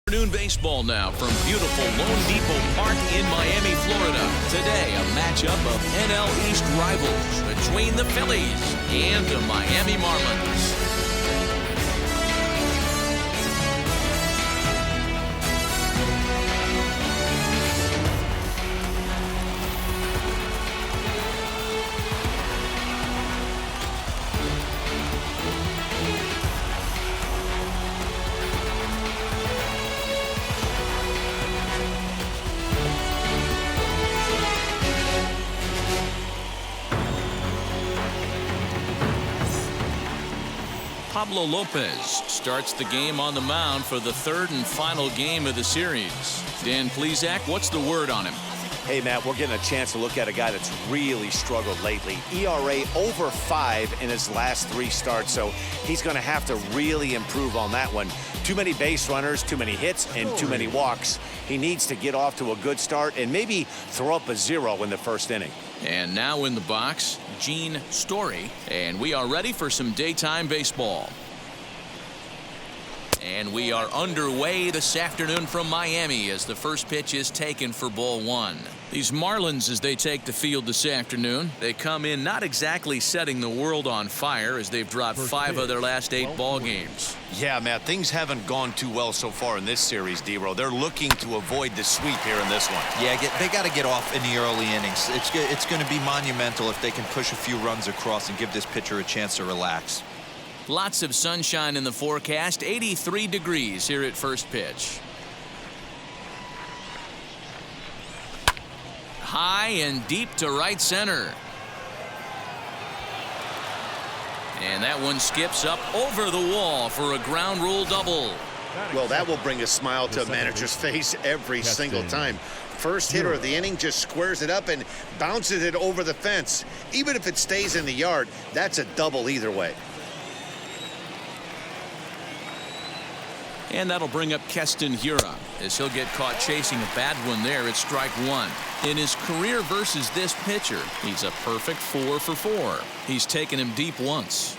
Afternoon baseball now from beautiful Lone Depot Park in Miami, Florida. Today, a matchup of NL East rivals between the Phillies and the Miami Marlins. Pablo Lopez starts the game on the mound for the third and final game of the series. Dan Plesac, what's the word on him? Hey, Matt, we're getting a chance to look at a guy that's really struggled lately. ERA over 5 in his last 3 starts, so he's going to have to really improve on that one. Too many base runners, too many hits, and too many walks. He needs to get off to a good start and maybe throw up a 0 in the first inning. And now in the box, Gene Story, and we are ready for some daytime baseball. And we are underway this afternoon from Miami as the first pitch is taken for ball 1. These Marlins, as they take the field this afternoon, they come in not exactly setting the world on fire as they've dropped 5 of their last 8 ball games. Yeah, Matt, things haven't gone too well so far in this series, D-Row. They're looking to avoid the sweep here in this one. Yeah, they got to get off in the early innings. It's going to be monumental if they can push a few runs across and give this pitcher a chance to relax. Lots of sunshine in the forecast, 83 degrees here at first pitch. High and deep to right center. And that one skips up over the wall for a ground rule double. Well, that will bring a smile to a manager's face every single time. First hitter of the inning just squares it up and bounces it over the fence. Even if it stays in the yard, that's a double either way. And that'll bring up Keston Hiura as he'll get caught chasing a bad one there at strike 1. In his career versus this pitcher, he's a perfect 4 for 4. He's taken him deep once.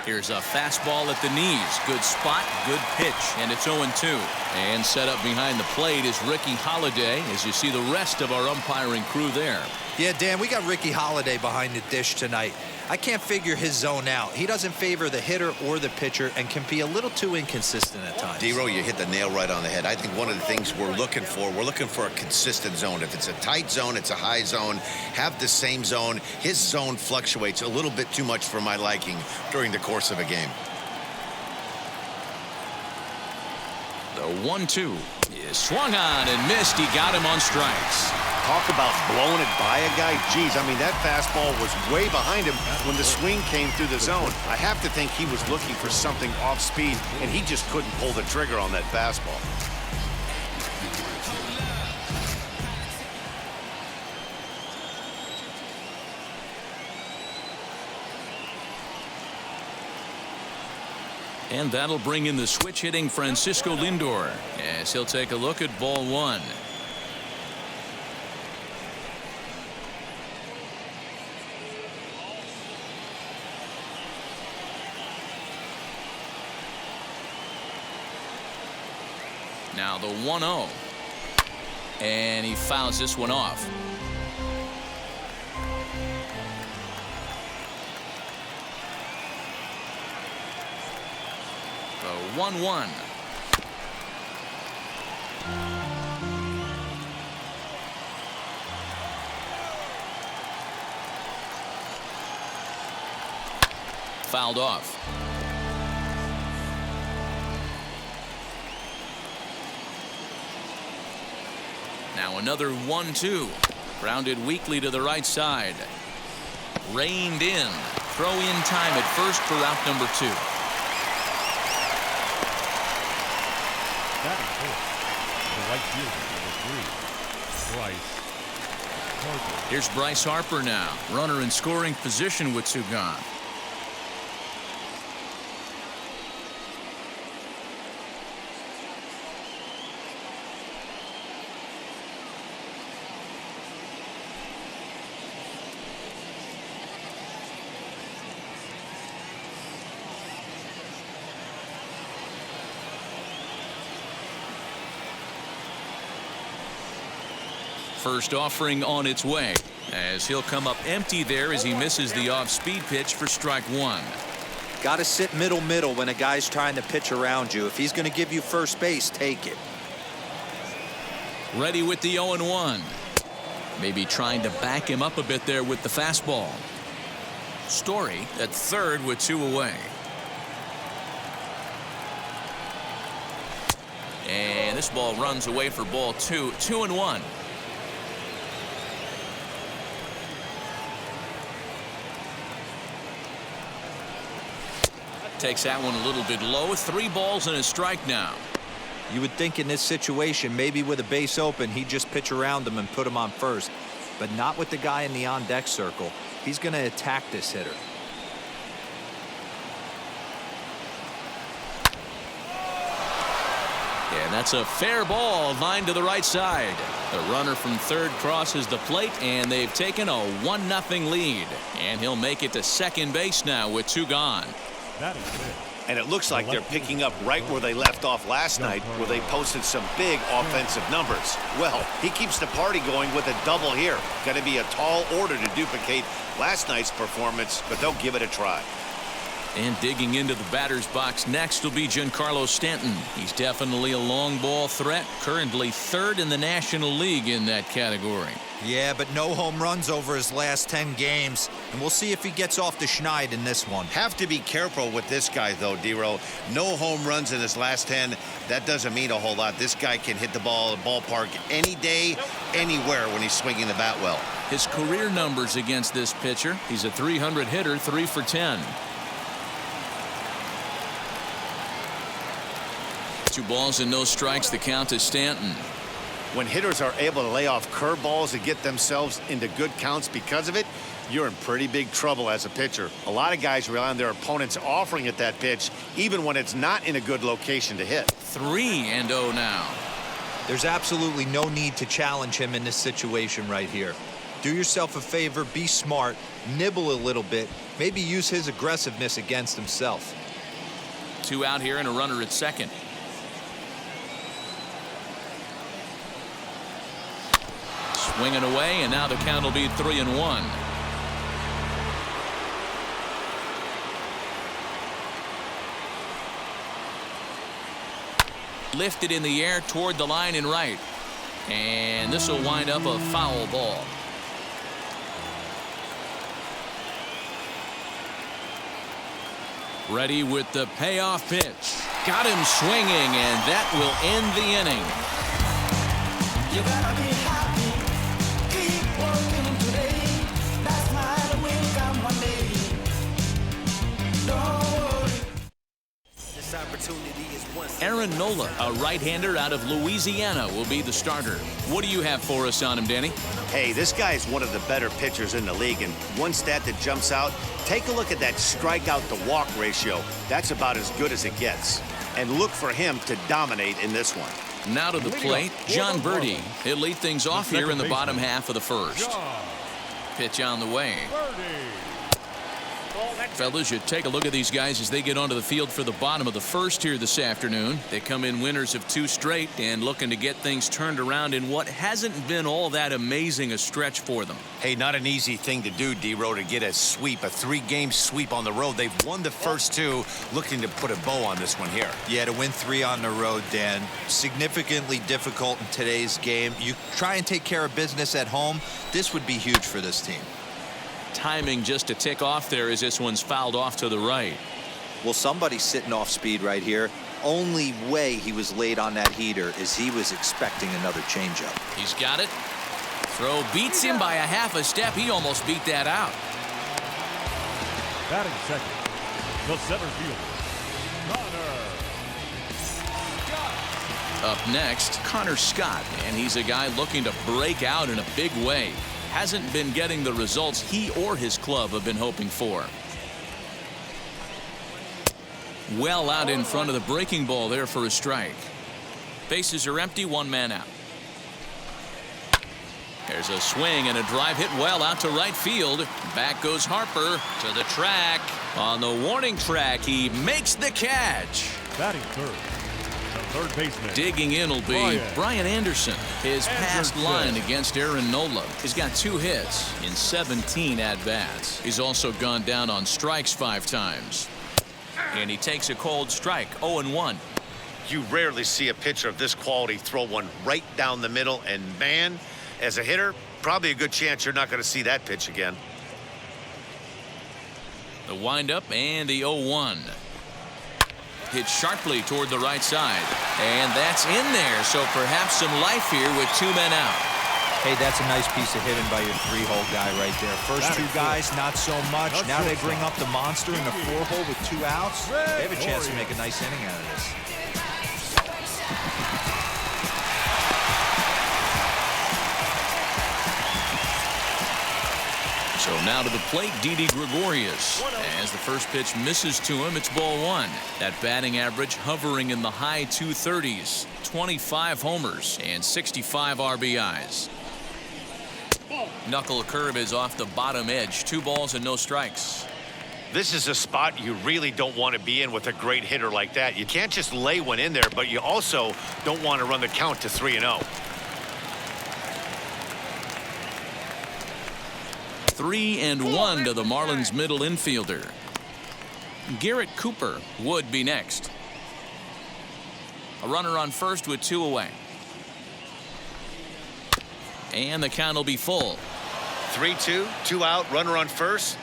Here's a fastball at the knees. Good spot, good pitch, and it's 0-2. And set up behind the plate is Ricky Holiday as you see the rest of our umpiring crew there. Yeah, Dan, we got Ricky Holiday behind the dish tonight. I can't figure his zone out. He doesn't favor the hitter or the pitcher and can be a little too inconsistent at times. D-Row, you hit the nail right on the head. I think one of the things we're looking for a consistent zone. If it's a tight zone, it's a high zone. Have the same zone. His zone fluctuates a little bit too much for my liking during the course of a game. The 1-2 is swung on and missed. He got him on strikes. Talk about blowing it by a guy. Geez, I mean, that fastball was way behind him when the swing came through the zone. I have to think he was looking for something off speed, and he just couldn't pull the trigger on that fastball. And that'll bring in the switch hitting Francisco Lindor as he'll take a look at ball 1. Now the 1-0. And he fouls this one off. The 1-1. Fouled off. Now another 1-2. Grounded weakly to the right side. Reined in. Throw in time at first for out number 2. Batting fourth, the right fielder, number 3, Bryce Harper. Here's Bryce Harper now. Runner in scoring position with 2 gone. First offering on its way, as he'll come up empty there as he misses the off-speed pitch for strike one. Got to sit middle when a guy's trying to pitch around you. If he's going to give you first base, take it. Ready with the 0-1. Maybe trying to back him up a bit there with the fastball. Story at third with 2 away. And this ball runs away for ball 2. 2-1. Takes that one a little bit low. 3 balls and a strike now. You would think in this situation, maybe with a base open, he'd just pitch around him and put him on first. But not with the guy in the on-deck circle. He's going to attack this hitter. And that's a fair ball, lined to the right side. The runner from third crosses the plate, and they've taken a 1-0 lead. And he'll make it to second base now with 2 gone. That is it. And it looks like they're picking up right where they left off last night, where they posted some big offensive numbers. Well, he keeps the party going with a double here. Going to be a tall order to duplicate last night's performance, but they'll give it a try. And digging into the batter's box next will be Giancarlo Stanton. He's definitely a long ball threat, currently 3rd in the National League in that category. Yeah, but no home runs over his last 10 games. And we'll see if he gets off the schneid in this one. Have to be careful with this guy, though, D-Row. No home runs in his last 10. That doesn't mean a whole lot. This guy can hit the ball at the ballpark any day, anywhere when he's swinging the bat well. His career numbers against this pitcher: he's a .300 hitter, 3 for 10. 2 balls and no strikes. The count to Stanton. When hitters are able to lay off curveballs and get themselves into good counts because of it, you're in pretty big trouble as a pitcher. A lot of guys rely on their opponents offering at that pitch, even when it's not in a good location to hit. 3-0 now. There's absolutely no need to challenge him in this situation right here. Do yourself a favor, be smart, nibble a little bit, maybe use his aggressiveness against himself. 2 out here and a runner at second. Swinging away, and now the count will be 3-1. Lifted in the air toward the line and right. And this will wind up a foul ball. Ready with the payoff pitch. Got him swinging, and that will end the inning. You gotta be happy, keep working today. That's why the will come one day. Don't worry. This opportunity is once. Aaron Nola, a right-hander out of Louisiana, will be the starter. What do you have for us on him, Danny? Hey, this guy is one of the better pitchers in the league, and one stat that jumps out, take a look at that strikeout to walk ratio. That's about as good as it gets. And look for him to dominate in this one. Now to the plate, John Birdie. He'll lead things off here in the bottom half of the first. Pitch on the way. Fellas, you take a look at these guys as they get onto the field for the bottom of the first here this afternoon. They come in winners of 2 straight and looking to get things turned around in what hasn't been all that amazing a stretch for them. Hey, not an easy thing to do, D-Row, to get a sweep, a 3-game sweep on the road. They've won the first 2, looking to put a bow on this one here. Yeah, to win 3 on the road, Dan, significantly difficult in today's game. You try and take care of business at home, this would be huge for this team. Timing just to tick off there as this one's fouled off to the right. Well, somebody's sitting off speed right here. Only way he was late on that heater is he was expecting another changeup. He's got it. Throw beats him by a half a step. He almost beat that out. Batting second, the center fielder, Connor. Up next, Connor Scott, and he's a guy looking to break out in a big way. Hasn't been getting the results he or his club have been hoping for. Well out in front of the breaking ball there for a strike. Bases are empty, 1 man out. There's a swing and a drive hit well out to right field. Back goes Harper to the track. On the warning track, he makes the catch. Batting third, the third baseman. Digging in will be Brian Anderson. His past line against Aaron Nola. He's got 2 hits in 17 at-bats. He's also gone down on strikes 5 times. And he takes a cold strike, 0-1. You rarely see a pitcher of this quality throw one right down the middle, and man, as a hitter, probably a good chance you're not going to see that pitch again. The windup and the 0-1. Hit sharply toward the right side. And that's in there, so perhaps some life here with 2 men out. Hey, that's a nice piece of hitting by your 3-hole guy right there. First 2 guys, not so much. Now they bring up the monster in the 4-hole with 2 outs. They have a chance to make a nice inning out of this. So now to the plate, Didi Gregorius. As the first pitch misses to him, it's ball 1. That batting average hovering in the high 230s. 25 homers and 65 RBIs. Knuckle curve is off the bottom edge. 2 balls and no strikes. This is a spot you really don't want to be in with a great hitter like that. You can't just lay one in there, but you also don't want to run the count to 3-0. 3-1 to the Marlins middle infielder. Garrett Cooper would be next. A runner on first with 2 away. And the count will be full. 3-2, 2 out, runner on first.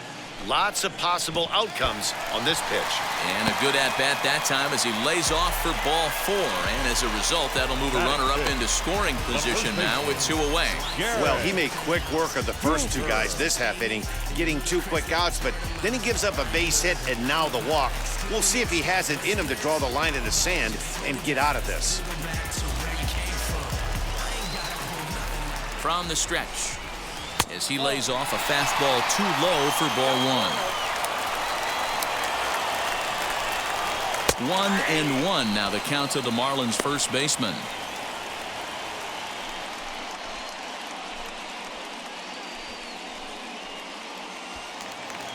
Lots of possible outcomes on this pitch. And a good at-bat that time as he lays off for ball 4. And as a result, that'll move a runner up into scoring position now with 2 away. Well, he made quick work of the first 2 guys this half inning, getting 2 quick outs, but then he gives up a base hit and now the walk. We'll see if he has it in him to draw the line in the sand and get out of this. From the stretch, as he lays off a fastball too low for ball 1. 1-1 now the count to the Marlins first baseman.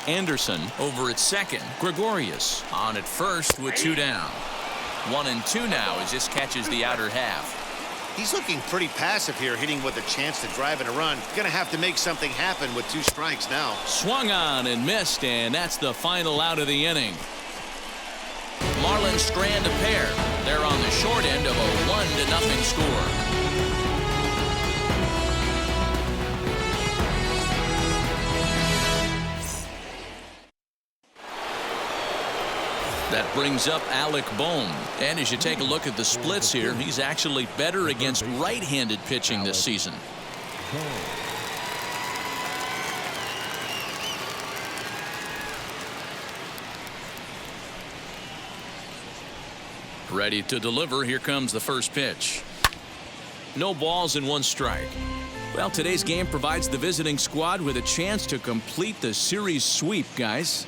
Anderson over at second. Gregorius on at first with 2 down. 1-2 now as this catches the outer half. He's looking pretty passive here, hitting with a chance to drive in a run. Gonna have to make something happen with 2 strikes now. Swung on and missed, and that's the final out of the inning. Marlins strand a pair. They're on the short end of a 1-0 score. That brings up Alec Bohm. And as you take a look at the splits here, he's actually better against right-handed pitching this season. Ready to deliver. Here comes the first pitch. No balls and 1 strike. Well, today's game provides the visiting squad with a chance to complete the series sweep, guys.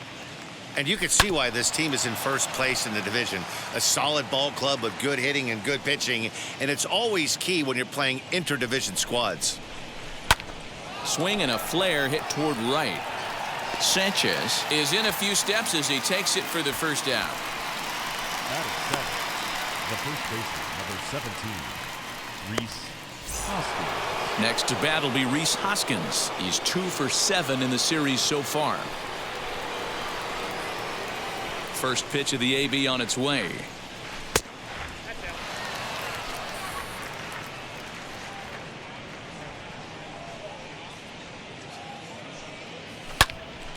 And you can see why this team is in first place in the division. A solid ball club with good hitting and good pitching, and it's always key when you're playing interdivision squads. Swing and a flare hit toward right. Sanchez is in a few steps as he takes it for the first down. That is 7. The first baseman, number 17, Rhys Hoskins. Next to bat will be Rhys Hoskins. He's 2 for 7 in the series so far. First pitch of the AB on its way.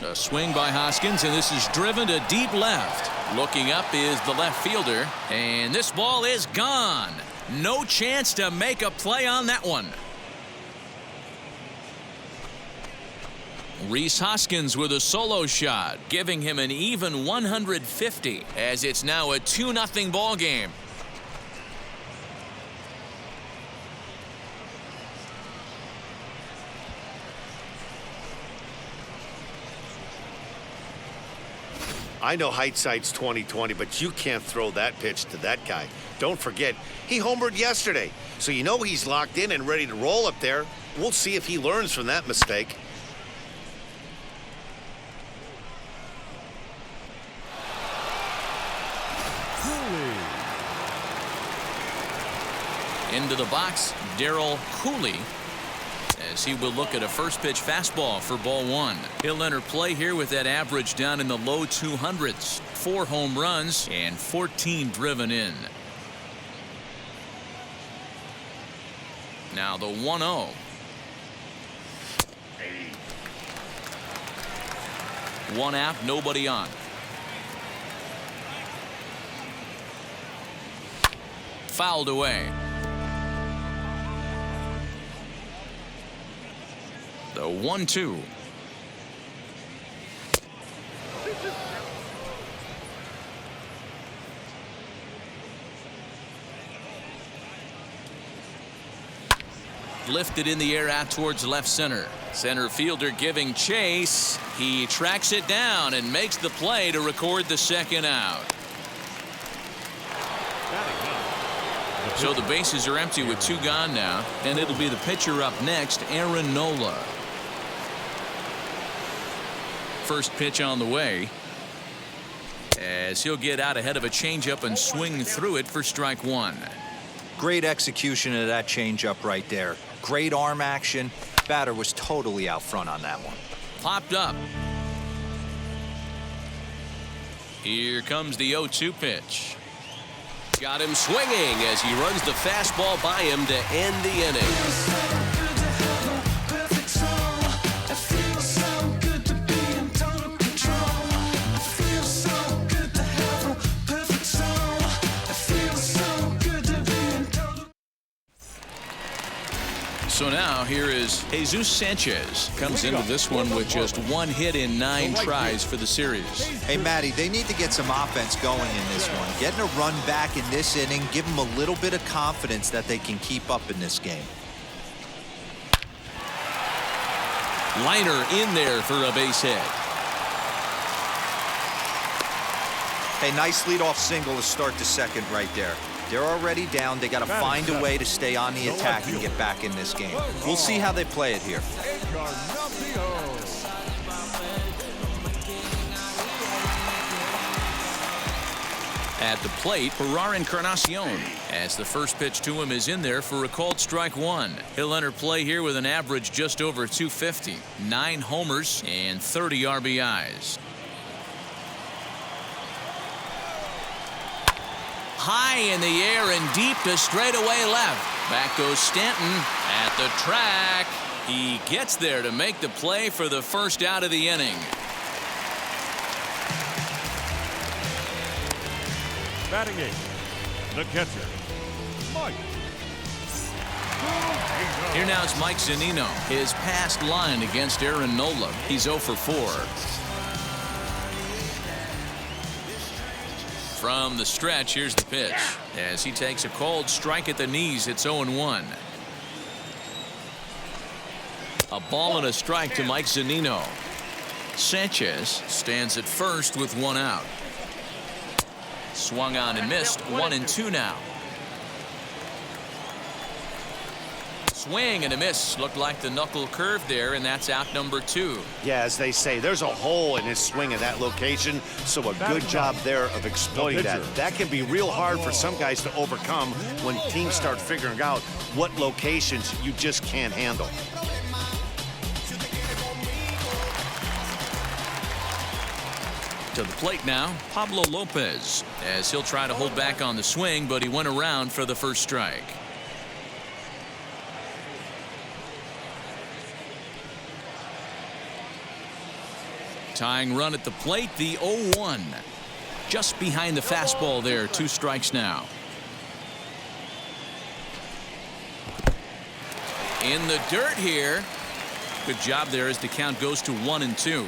A swing by Hoskins, and this is driven to deep left. Looking up is the left fielder, and this ball is gone. No chance to make a play on that one. Rhys Hoskins with a solo shot, giving him an even 150 as it's now a 2-0 ball game. I know hindsight's 20/20, but you can't throw that pitch to that guy. Don't forget, he homered yesterday, so you know he's locked in and ready to roll up there. We'll see if he learns from that mistake. Into the box, Darryl Cooley, as he will look at a first pitch fastball for ball one. He'll enter play here with that average down in the low 200s. 4 home runs and 14 driven in. Now the 1-0. One out, nobody on. Fouled away. The 1-2. Lifted in the air out towards left center. Center fielder giving chase. He tracks it down and makes the play to record the second out. So the bases are empty with 2 gone now, and it'll be the pitcher up next, Aaron Nola. First pitch on the way, as he'll get out ahead of a changeup and swing through it for strike 1. Great execution of that changeup right there. Great arm action. Batter was totally out front on that one. Popped up. Here comes the 0-2 pitch. Got him swinging as he runs the fastball by him to end the inning. So now here is Jesus Sanchez. Comes into this one with just 1 hit in 9 tries for the series. Hey, Matty, they need to get some offense going in this one. Getting a run back in this inning, give them a little bit of confidence that they can keep up in this game. Liner in there for a base hit. Hey, nice leadoff single to start the second right there. They're already down. They got to find a way to stay on the attack and get back in this game. We'll see how they play it here. At the plate, Pirar Encarnacion, as the first pitch to him is in there for a called strike 1. He'll enter play here with an average just over 250, 9 homers and 30 RBIs. High in the air and deep to straightaway left. Back goes Stanton at the track. He gets there to make the play for the first out of the inning. Batting 8th, the catcher, Mike. Here now is Mike Zunino. His past line against Aaron Nola. He's 0 for 4. From the stretch, here's the pitch. As he takes a called strike at the knees, it's 0-1. A ball and a strike to Mike Zunino. Sanchez stands at first with 1 out. Swung on and missed. 1-2 now. Swing and a miss. Looked like the knuckle curve there, and that's out number 2. Yeah, as they say, there's a hole in his swing in that location, so a good job there of exploiting that. That can be real hard for some guys to overcome when teams start figuring out what locations you just can't handle. To the plate now, Pablo Lopez, as he'll try to hold back on the swing, but he went around for the first strike. Tying run at the plate, the 0-1. Just behind the fastball there, 2 strikes now. In the dirt here. Good job there as the count goes to 1-2.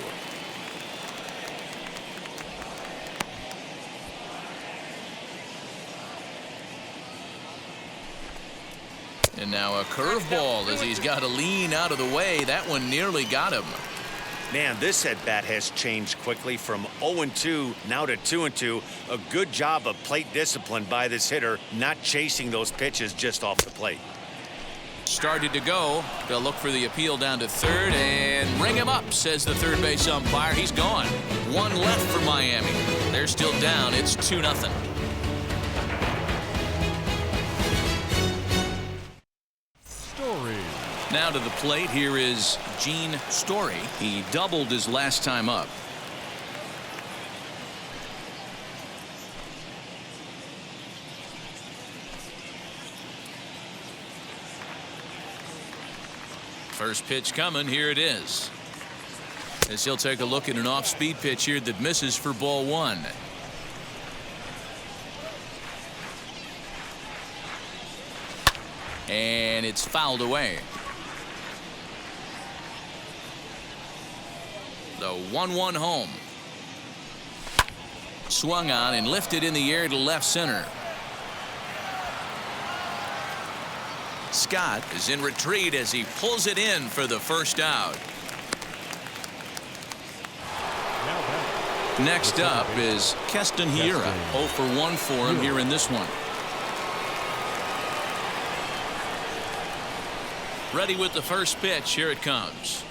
And now a curveball as he's got to lean out of the way. That one nearly got him. Man, this at-bat has changed quickly from 0-2 now to 2-2. A good job of plate discipline by this hitter, not chasing those pitches just off the plate. Started to go. They'll look for the appeal down to third and ring him up, says the third base umpire. He's gone. 1 left for Miami. They're still down. It's 2-0. Now to the plate, here is Gene Story. He doubled his last time up. First pitch coming. Here it is. As he'll take a look at an off-speed pitch here that misses for ball one. And it's fouled away. The 1-1 home. Swung on and lifted in the air to left center. Scott is in retreat as he pulls it in for the first out. Next up is Keston Hiura. 0 for 1 for him here in this one. Ready with the first pitch. Here it comes.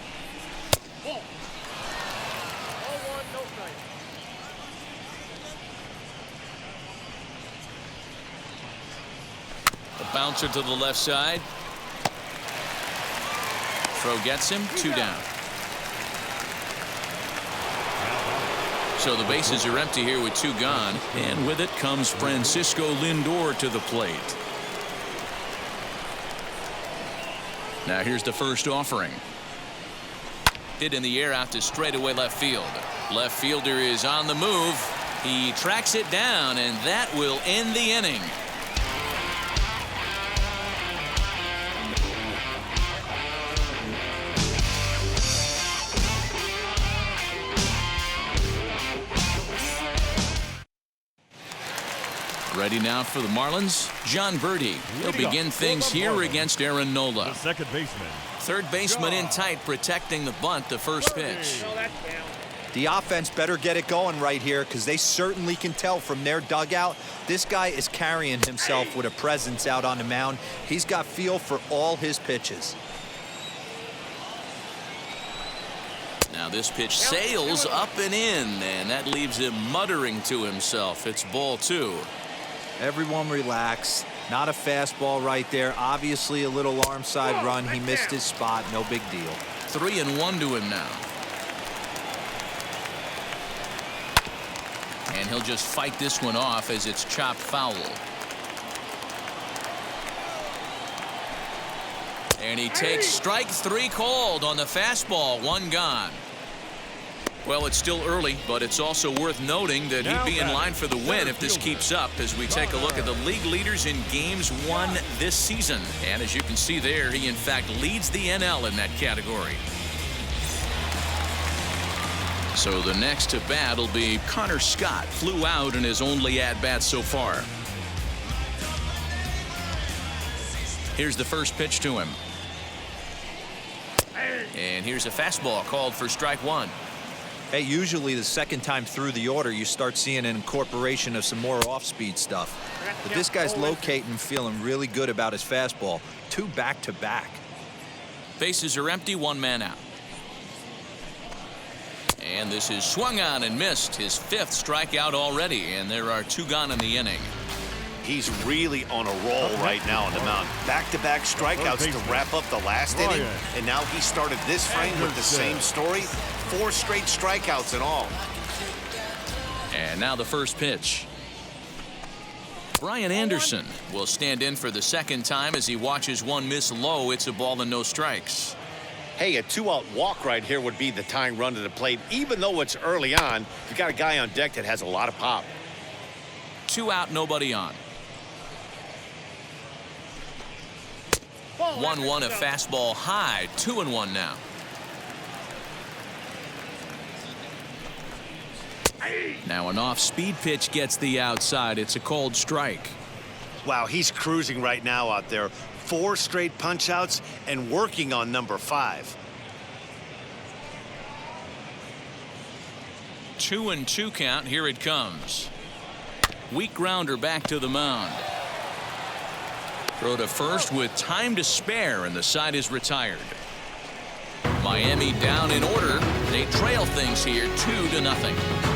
A bouncer to the left side. Throw gets him. 2 down. So the bases are empty here with 2 gone, and with it comes Francisco Lindor to the plate. Now here's the first offering. Hit in the air out to straightaway left field. Left fielder is on the move. He tracks it down, and that will end the inning. Ready now for the Marlins, John Birdie. He'll begin things here against Aaron Nola. The second baseman. Third baseman in tight, protecting the bunt, the first pitch. The offense better get it going right here, because they certainly can tell from their dugout this guy is carrying himself with a presence out on the mound. He's got feel for all his pitches. Now this pitch sails up and in, and that leaves him muttering to himself. It's ball 2. Everyone relax. Not a fastball right there. Obviously a little arm side run. He missed his spot. No big deal. 3-1 to him now. And he'll just fight this one off as it's chopped foul. And he takes strike 3 called on the fastball. 1 gone. Well, it's still early, but it's also worth noting that he'd be in line for the win if this keeps up as we take a look at the league leaders in games won this season. And as you can see there, he in fact leads the NL in that category. So the next to bat will be Connor Scott. Flew out in his only at-bat so far. Here's the first pitch to him. And here's a fastball called for strike 1. Hey, usually the second time through the order you start seeing an incorporation of some more off-speed stuff. But this guy's locating and feeling really good about his fastball. 2 back-to-back. Bases are empty, 1 man out. And this is swung on and missed. His 5th strikeout already, and there are 2 gone in the inning. He's really on a roll right now on the mound. Back-to-back strikeouts to wrap up the last inning, and now he started this frame with the same story. 4 straight strikeouts in all. And now the first pitch. Brian Anderson will stand in for the second time as he watches one miss low. It's a ball and no strikes. Hey, a 2-out walk right here would be the tying run to the plate. Even though it's early on, you got a guy on deck that has a lot of pop. 2 out, nobody on. 1-1, a fastball high. 2-1 now. Now an off-speed pitch gets the outside. It's a called strike. Wow, he's cruising right now out there. 4 straight punch-outs and working on number 5. 2-2 count. Here it comes. Weak grounder back to the mound. Throw to first with time to spare, and the side is retired. Miami down in order. They trail things here 2-0.